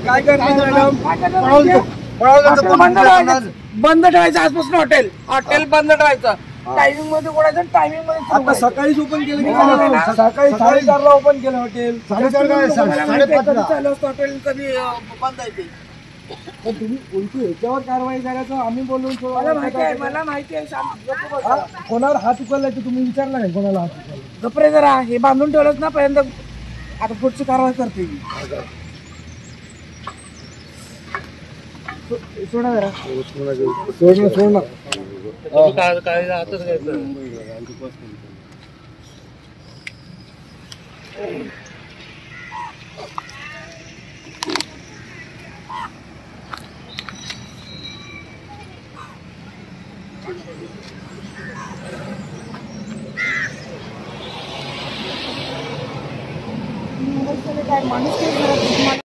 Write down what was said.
काय करणार बंद ठेवायचं आजपासून. हॉटेल बंद ठेवायचं. टायमिंग मध्ये ओढायचं. टायमिंग मध्ये आता सकाळीच ओपन केलं की सकाळी 4:30ला ओपन केलं हॉटेल. 4:30 चालू असतं हॉटेल. कधी बंद आहे ते. तुम्ही उलटी ह्याच्यावर कारवाई करायचं. आम्ही बोलून मला माहिती आहे. कोणावर हात उचललाय ते तुम्ही विचारला नाही. कोणाला हात उचलला गप्रे जरा हे बांधून ठेवलंच ना पर्यंत. आता पुढची कारवाई करते. सोडा जरा. सोड ना. काय हातच घ्यायचं. माणूस